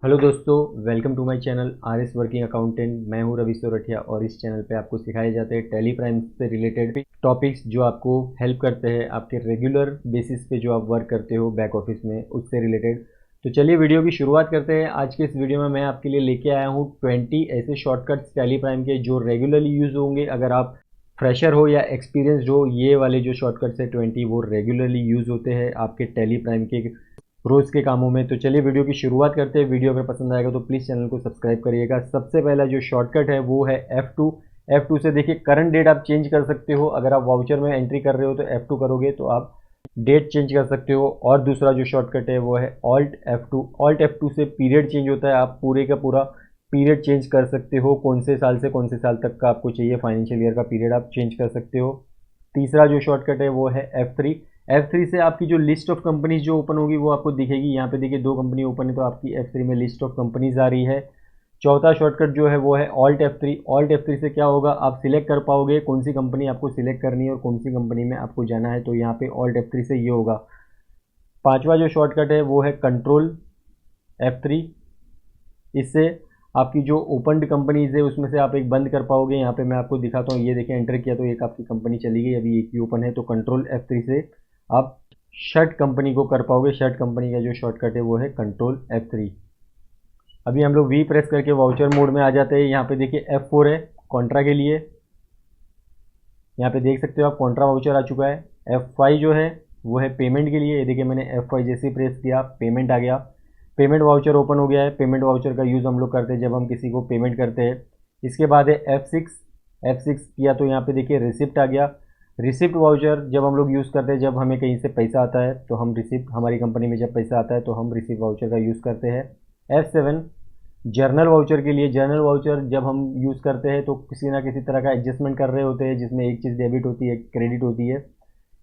Hello दोस्तों, welcome to my channel R S working accountant. मैं हूं रवि सोरठिया और इस चैनल पे आपको सिखाए जाते हैं टैली प्राइम से रिलेटेड टॉपिक्स जो आपको हेल्प करते हैं आपके रेगुलर बेसिस पे जो आप वर्क करते हो बैक ऑफिस में, उससे रिलेटेड। तो चलिए वीडियो की शुरुआत करते हैं। आज के इस वीडियो में मैं आपके लिए लेके आया हूँ 20 ऐसे शॉर्टकट्स टैली प्राइम के जो रेगुलरली यूज़ होंगे। अगर आप फ्रेशर हो या एक्सपीरियंसड हो, ये वाले जो शॉर्टकट्स है 20 वो रेगुलरली यूज़ होते हैं आपके टैली प्राइम के रोज़ के कामों में। तो चलिए वीडियो की शुरुआत करते हैं। वीडियो अगर पसंद आएगा तो प्लीज़ चैनल को सब्सक्राइब करिएगा। सबसे पहला जो शॉर्टकट है वो है F2। F2 से देखिए करंट डेट आप चेंज कर सकते हो। अगर आप वाउचर में एंट्री कर रहे हो तो F2 करोगे तो आप डेट चेंज कर सकते हो। और दूसरा जो शॉर्टकट है वो है Alt F2। Alt F2 से पीरियड चेंज होता है। आप पूरे का पूरा पीरियड चेंज कर सकते हो, कौन से साल से कौन से साल तक का आपको चाहिए फाइनेंशियल ईयर का पीरियड आप चेंज कर सकते हो। तीसरा जो शॉर्टकट है वो है F3। F3 से आपकी जो लिस्ट ऑफ कंपनीज जो ओपन होगी वो आपको दिखेगी। यहाँ पे देखिए 2 कंपनी ओपन है तो आपकी F3 में लिस्ट ऑफ कंपनीज आ रही है। चौथा शॉर्टकट जो है वो है Alt F3। Alt F3 से क्या होगा, आप सिलेक्ट कर पाओगे कौन सी कंपनी आपको सिलेक्ट करनी है और कौन सी कंपनी में आपको जाना है। तो यहाँ पे Alt F3 से ये होगा। पांचवा जो शॉर्टकट है वो है कंट्रोल F3। इससे आपकी जो ओपनड कंपनीज है उसमें से आप एक बंद कर पाओगे। यहाँ पे मैं आपको दिखाता हूँ, ये देखिए एंटर किया तो एक आपकी कंपनी चली गई, अभी एक ही ओपन है। तो कंट्रोल F3 से आप शर्ट कंपनी को कर पाओगे। शर्ट कंपनी का जो शॉर्टकट है वो है कंट्रोल F3। अभी हम लोग वी प्रेस करके वाउचर मोड में आ जाते हैं। यहाँ पे देखिए F4 है कॉन्ट्रा के लिए। यहाँ पे देख सकते हो आप कॉन्ट्रा वाउचर आ चुका है। F5 जो है वो है पेमेंट के लिए। ये देखिए मैंने F5 जैसे ही प्रेस किया पेमेंट आ गया, पेमेंट वाउचर ओपन हो गया है। पेमेंट वाउचर का यूज़ हम लोग करते हैं जब हम किसी को पेमेंट करते हैं। इसके बाद है F6 किया तो यहाँ पे देखिए रिसिप्ट आ गया। रिसिप्ट वाउचर जब हम लोग यूज़ करते हैं जब हमें कहीं से पैसा आता है तो हम रिसिप्ट, हमारी कंपनी में जब पैसा आता है तो हम रिसिप्ट वाउचर का यूज़ करते हैं। F7 जर्नल वाउचर के लिए। जर्नल वाउचर जब हम यूज़ करते हैं तो किसी ना किसी तरह का एडजस्टमेंट कर रहे होते हैं जिसमें एक चीज़ डेबिट होती है, क्रेडिट होती है।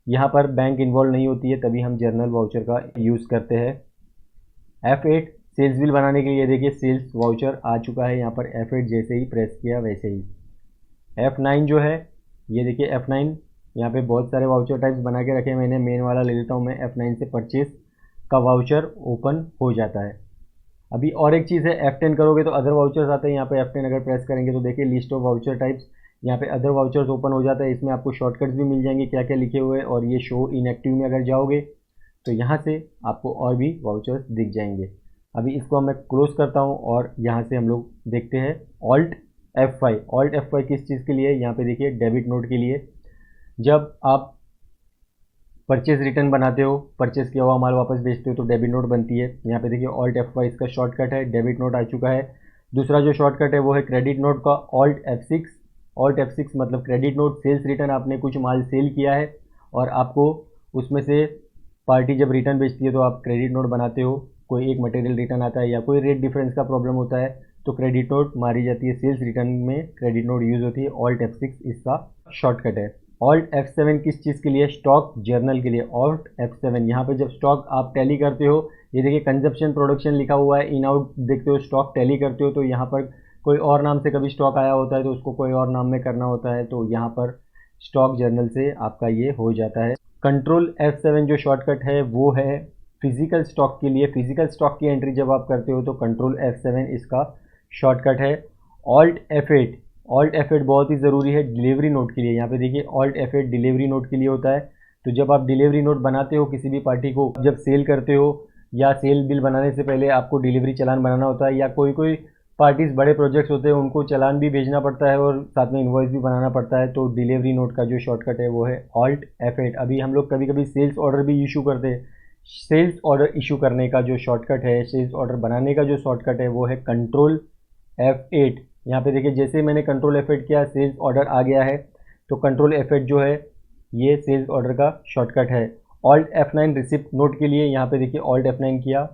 यहाँ पर बैंक इन्वॉल्व नहीं होती है, तभी हम जर्नल वाउचर का यूज़ करते हैं। F8 सेल्स बिल बनाने के लिए देखिए सेल्स वाउचर आ चुका है। यहाँ पर F8 जैसे ही प्रेस किया वैसे ही। F9 जो है ये देखिए F9, यहाँ पे बहुत सारे वाउचर टाइप्स बना के रखे हैं मैंने। मेन वाला ले लेता हूँ मैं। F9 से परचेज का वाउचर ओपन हो जाता है। अभी और एक चीज़ है, F10 करोगे तो अदर वाउचर्स आते हैं। यहाँ पे F10 अगर प्रेस करेंगे तो देखिए लिस्ट ऑफ वाउचर टाइप्स, यहाँ पे अदर वाउचर्स ओपन हो जाता है। इसमें आपको शॉर्टकट्स भी मिल जाएंगे क्या क्या लिखे हुए, और ये शो इनएक्टिव में अगर जाओगे तो यहाँ से आपको और भी वाउचर्स दिख जाएंगे। अभी इसको मैं क्लोज करता हूँ और यहाँ से हम लोग देखते हैं Alt F5। Alt F5 किस चीज़ के लिए, यहाँ पे देखिए डेबिट नोट के लिए। जब आप परचेज रिटर्न बनाते हो, परचेज किया हुआ माल वापस बेचते हो तो डेबिट नोट बनती है। यहाँ पे देखिए Alt F5 इसका शॉर्टकट है, डेबिट नोट आ चुका है। दूसरा जो शॉर्टकट है वो है क्रेडिट नोट का Alt F6। Alt F6 मतलब क्रेडिट नोट। सेल्स रिटर्न, आपने कुछ माल सेल किया है और आपको उसमें से पार्टी जब रिटर्न बेचती है तो आप क्रेडिट नोट बनाते हो। कोई एक मटेरियल रिटर्न आता है या कोई रेट डिफरेंस का प्रॉब्लम होता है तो क्रेडिट नोट मारी जाती है। सेल्स रिटर्न में क्रेडिट नोट यूज़ होती है। Alt F6 इसका शॉर्टकट है। Alt F7 किस चीज़ के लिए, स्टॉक जर्नल के लिए। Alt F7 यहाँ पे जब स्टॉक आप टैली करते हो, ये देखिए कंजप्शन प्रोडक्शन लिखा हुआ है, इन आउट देखते हो, स्टॉक टैली करते हो तो यहाँ पर कोई और नाम से कभी स्टॉक आया होता है तो उसको कोई और नाम में करना होता है, तो यहाँ पर स्टॉक जर्नल से आपका ये हो जाता है। कंट्रोल F7 जो शॉर्टकट है वो है फिजिकल स्टॉक के लिए। फिजिकल स्टॉक की एंट्री जब आप करते हो तो कंट्रोल F7 इसका शॉर्टकट है। Alt F8 बहुत ही ज़रूरी है डिलीवरी नोट के लिए। यहाँ पे देखिए Alt F8 डिलीवरी नोट के लिए होता है। तो जब आप डिलीवरी नोट बनाते हो किसी भी पार्टी को, जब सेल करते हो या सेल बिल बनाने से पहले आपको डिलीवरी चालान बनाना होता है, या कोई पार्टीज बड़े प्रोजेक्ट्स होते हैं उनको चालान भी भेजना पड़ता है और साथ में इन्वॉइस भी बनाना पड़ता है, तो डिलीवरी नोट का जो शॉर्टकट है वो है Alt F8। अभी हम लोग कभी कभी सेल्स ऑर्डर भी इशू करते हैं। सेल्स ऑर्डर इशू करने का जो शॉर्टकट है, सेल्स ऑर्डर बनाने का जो शॉर्टकट है वो है कंट्रोल F8। यहाँ पे देखिए जैसे ही मैंने कंट्रोल F8 किया सेल्स ऑर्डर आ गया है। तो कंट्रोल F8 जो है ये सेल्स ऑर्डर का शॉर्टकट है। Alt F9 रिसिप्ट नोट के लिए। यहाँ पे देखिए Alt F9 किया,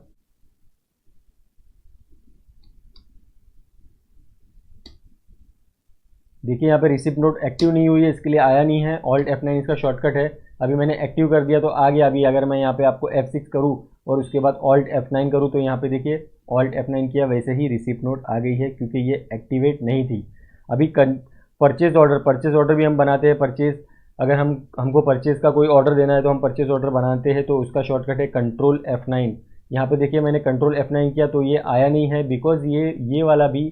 देखिए यहाँ पे रिसिप्ट नोट एक्टिव नहीं हुई है, इसके लिए आया नहीं है। Alt F9 इसका शॉर्टकट है। अभी मैंने एक्टिव कर दिया तो आ गया। अभी अगर मैं यहाँ पे आपको F6 करूँ और उसके बाद Alt F9 करूँ तो यहाँ पे देखिए Alt F9 किया वैसे ही रिसिप्ट नोट आ गई है क्योंकि ये एक्टिवेट नहीं थी। अभी परचेज ऑर्डर भी हम बनाते हैं। परचेज, अगर हमको परचेज का कोई ऑर्डर देना है तो हम परचेज ऑर्डर बनाते हैं तो उसका शॉर्टकट है कंट्रोल F9। यहाँ पे देखिए मैंने कंट्रोल F9 किया तो ये आया नहीं है, बिकॉज ये वाला भी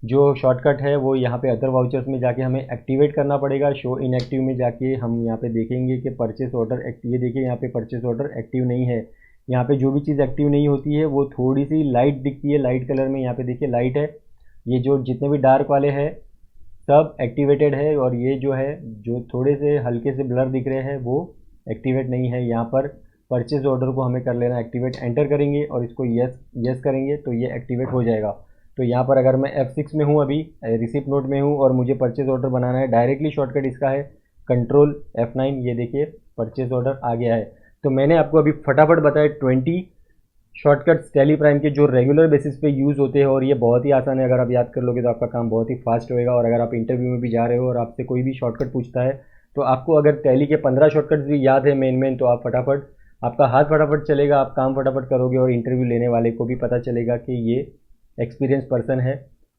जो शॉर्टकट है वो यहाँ पे अदर वाउचर्स में जाके हमें एक्टिवेट करना पड़ेगा। शो इनएक्टिव में जाके हम यहाँ पे देखेंगे कि परचेस ऑर्डर एक्टिव, ये देखिए यहाँ पे परचेस ऑर्डर एक्टिव नहीं है। यहाँ पे जो भी चीज़ एक्टिव नहीं होती है वो थोड़ी सी लाइट दिखती है, लाइट कलर में। यहाँ पे देखिए लाइट है, ये जो जितने भी डार्क वाले हैं सब एक्टिवेटेड है, और ये जो है जो थोड़े से हल्के से ब्लर दिख रहे हैं वो एक्टिवेट नहीं है। यहाँ पर परचेज ऑर्डर को हमें कर लेना एक्टिवेट, एंटर करेंगे और इसको यस यस करेंगे तो ये एक्टिवेट हो जाएगा। तो यहाँ पर अगर मैं F6 में हूँ, अभी रिसिप्ट नोट में हूँ और मुझे परचेज ऑर्डर बनाना है, डायरेक्टली शॉर्टकट इसका है कंट्रोल F9। ये देखिए परचेज ऑर्डर आ गया है। तो मैंने आपको अभी फटाफट बताया 20 शॉर्टकट्स टैली प्राइम के जो रेगुलर बेसिस पे यूज़ होते हैं, और ये बहुत ही आसान है। अगर आप याद कर लोगे तो आपका काम बहुत ही फास्ट होएगा। और अगर आप इंटरव्यू में भी जा रहे हो और आपसे कोई भी शॉर्टकट पूछता है तो आपको अगर टैली के 15 शॉर्टकट्स भी याद है मेन तो आप फटाफट, आपका हाथ फटाफट चलेगा, आप काम फटाफट करोगे और इंटरव्यू लेने वाले को भी पता चलेगा कि ये एक्सपीरियंस पर्सन है।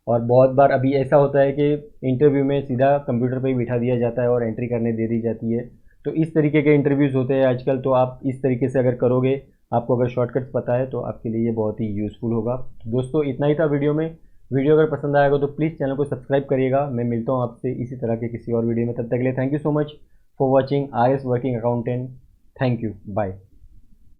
और बहुत बार अभी ऐसा होता है कि इंटरव्यू में सीधा कंप्यूटर पर ही बिठा दिया जाता है और एंट्री करने दे दी जाती है। तो इस तरीके के इंटरव्यूज़ होते हैं आजकल। तो आप इस तरीके से अगर करोगे, आपको अगर शॉर्टकट्स पता है तो आपके लिए ये बहुत ही यूज़फुल होगा। तो दोस्तों इतना ही था वीडियो में। वीडियो अगर पसंद आएगा तो प्लीज़ चैनल को सब्सक्राइब करिएगा। मैं मिलता हूँ आपसे इसी तरह के किसी और वीडियो में, तब तक के लिए thank you so much for watching RS working accountant. Thank you, bye.